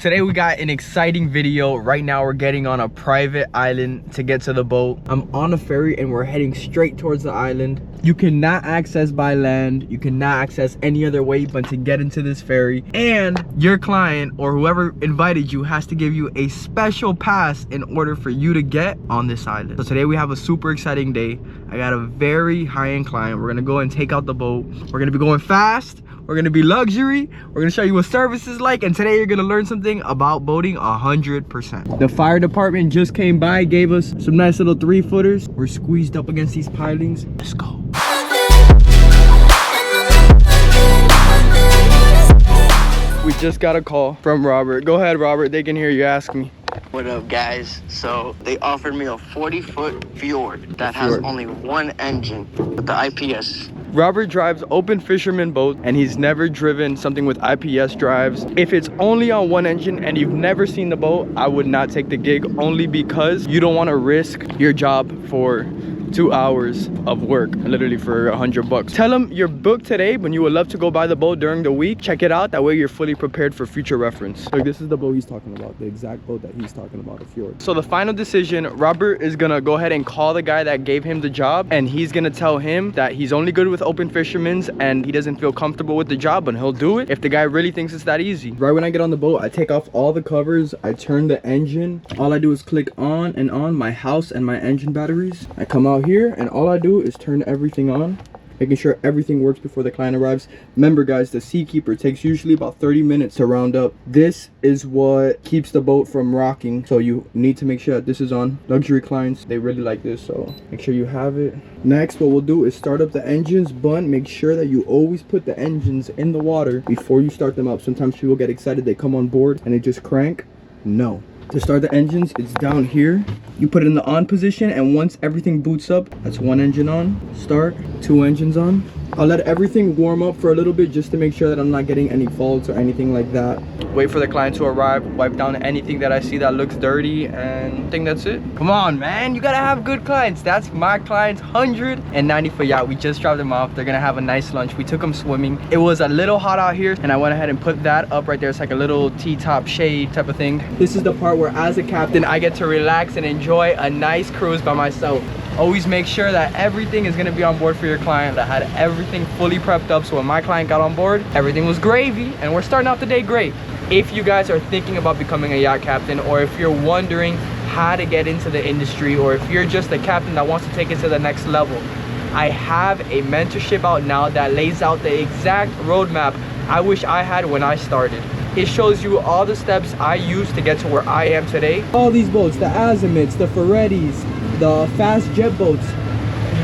Today we got an exciting video. Right now we're getting on a private island to get to the boat. I'm on a ferry and we're heading straight towards the island. You cannot access by land. You cannot access any other way but to get into this ferry. And your client or whoever invited you has to give you a special pass in order for you to get on this island. So today we have a super exciting day. I got a very high-end client. We're gonna go and take out the boat. We're gonna be going fast. We're gonna be luxury. We're gonna show you what service is like, and today you're gonna learn something about boating 100%. The fire department just came by, gave us some nice little 3-footers. We're squeezed up against these pilings. Let's go. We just got a call from Robert. Go ahead, Robert. They can hear you. Ask me. What up, guys? So they offered me a 40-foot Fjord that has only one engine with the IPS. Robert drives open fisherman boat and he's never driven something with IPS drives. If it's only on one engine and you've never seen the boat, I would not take the gig, only because you don't want to risk your job for 2 hours of work, literally for $100. Tell them you're booked today, but you would love to go buy the boat during the week. Check it out, that way you're fully prepared for future reference. Like, this is the boat he's talking about, the exact boat that he's talking about, a Fjord. So the final decision, Robert is gonna go ahead and call the guy that gave him the job, and he's gonna tell him that he's only good with open fishermen's and he doesn't feel comfortable with the job, and he'll do it if the guy really thinks it's that easy. Right when I get on the boat, I take off all the covers, I turn the engine. All I do is click on and on my house and my engine batteries. I come out here and all I do is turn everything on, making sure everything works before the client arrives. Remember guys, the Seakeeper takes usually about 30 minutes to round up. This is what keeps the boat from rocking, so you need to make sure that this is on. Luxury clients, they really like this, so make sure you have it. Next, what we'll do is start up the engines, but make sure that you always put the engines in the water before you start them up. Sometimes people get excited, they come on board and they just crank. No. To start the engines, it's down here. You put it in the on position, and once everything boots up, that's one engine on. Start, 2 engines on. I'll let everything warm up for a little bit just to make sure that I'm not getting any faults or anything like that. Wait for the client to arrive, wipe down anything that I see that looks dirty, and I think that's it. Come on, man, you gotta have good clients. That's my client's 190-foot yacht. We just dropped them off. They're gonna have a nice lunch. We took them swimming. It was a little hot out here, and I went ahead and put that up right there. It's like a little T-top shade type of thing. This is the part where, as a captain, I get to relax and enjoy a nice cruise by myself. Always make sure that everything is gonna be on board for your client. I had everything fully prepped up, so when my client got on board, everything was gravy, and we're starting off the day great. If you guys are thinking about becoming a yacht captain, or if you're wondering how to get into the industry, or if you're just a captain that wants to take it to the next level, I have a mentorship out now that lays out the exact roadmap I wish I had when I started. It shows you all the steps I used to get to where I am today. All these boats, the Azimuths, the Ferrettis, the fast jet boats,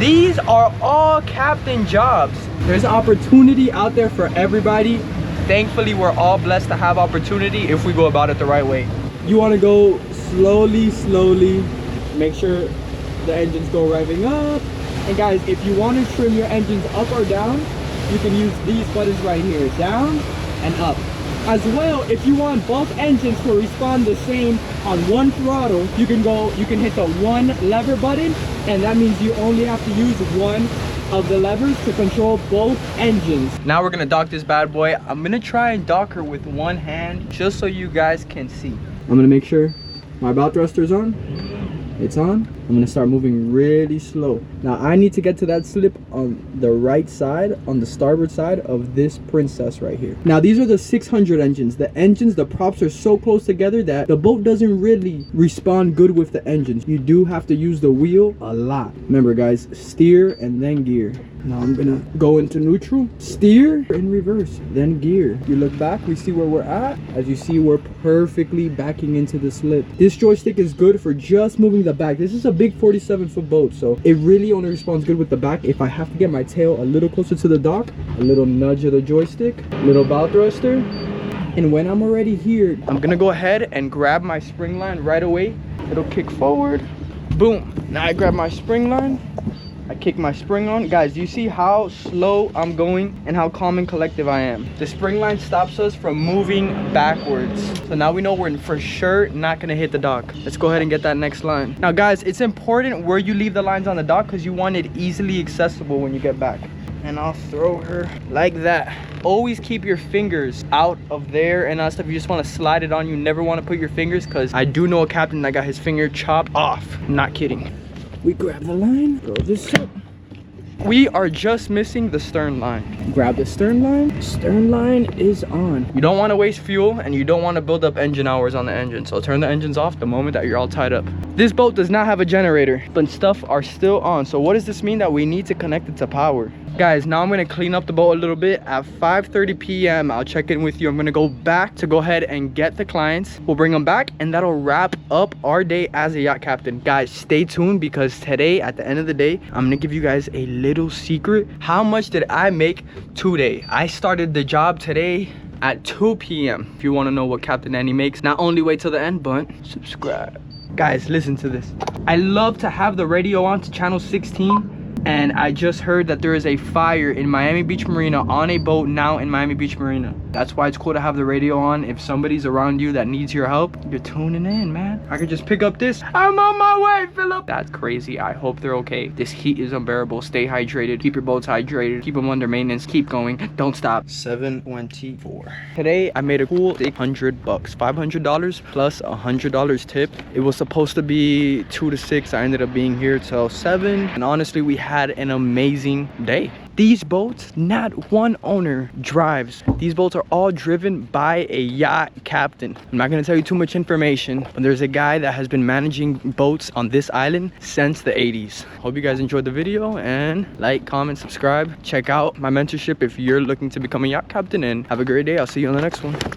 these are all captain jobs. There's opportunity out there for everybody. Thankfully, we're all blessed to have opportunity if we go about it the right way. You want to go slowly, make sure the engines go revving up. And guys, if you want to trim your engines up or down, you can use these buttons right here, down and up. As well, if you want both engines to respond the same on one throttle, you can hit the one lever button, and that means you only have to use one of the levers to control both engines. Now we're gonna dock this bad boy. I'm gonna try and dock her with one hand just so you guys can see. I'm gonna make sure my bow thruster's on. It's on. I'm gonna start moving really slow. Now I need to get to that slip on the right side, on the starboard side of this princess right here. Now these are the 600 engines. The props are so close together that the boat doesn't really respond good with the engines. You do have to use the wheel a lot. Remember guys, steer and then gear. Now I'm gonna go into neutral, steer in reverse, then gear. You look back, we see where we're at. As you see, we're perfectly backing into the slip. This joystick is good for just moving the back. This is a big 47-foot boat, so it really only responds good with the back. If I have to get my tail a little closer to the dock, a little nudge of the joystick, little bow thruster. And when I'm already here, I'm gonna go ahead and grab my spring line right away. It'll kick forward, boom. Now I grab my spring line, I kick my spring on. Guys, do you see how slow I'm going and how calm and collective I am? The spring line stops us from moving backwards. So now we know we're for sure not gonna hit the dock. Let's go ahead and get that next line. Now guys, it's important where you leave the lines on the dock because you want it easily accessible when you get back. and I'll throw her like that. Always keep your fingers out of there and stuff. You just want to slide it on. You never want to put your fingers, because I do know a captain that got his finger chopped off. Not kidding. We grab the line, throw this up. We are just missing the stern line. Grab the stern line. Stern line is on. You don't want to waste fuel, and you don't want to build up engine hours on the engine. So turn the engines off the moment that you're all tied up. This boat does not have a generator, but stuff are still on. So what does this mean? That we need to connect it to power. Guys, now I'm going to clean up the boat a little bit. At 5:30 p.m. I'll check in with you. I'm going to go back to go ahead and get the clients. We'll bring them back, and that'll wrap up our day as a yacht captain. Guys, stay tuned, because today, at the end of the day, I'm going to give you guys a little secret. How much did I make today? I started the job today at 2 p.m. If you want to know what Captain Andy makes, not only wait till the end, but subscribe. Guys, listen to this. I love to have the radio on to channel 16. And I just heard that there is a fire in Miami Beach Marina, on a boat now in Miami Beach Marina. That's why it's cool to have the radio on. If somebody's around you that needs your help, you're tuning in, man. I could just pick up this. I'm on my way, Philip. That's crazy. I hope they're okay. This heat is unbearable. Stay hydrated. Keep your boats hydrated. Keep them under maintenance. Keep going. Don't stop. 7:24. Today, I made a cool $100, $500 plus $100 tip. It was supposed to be 2 to 6. I ended up being here till 7. And honestly, we had an amazing day. These boats, not one owner drives. These boats are all driven by a yacht captain. I'm not gonna tell you too much information, but there's a guy that has been managing boats on this island since the 80s. Hope you guys enjoyed the video, and like, comment, subscribe. Check out my mentorship if you're looking to become a yacht captain, and have a great day. I'll see you on the next one.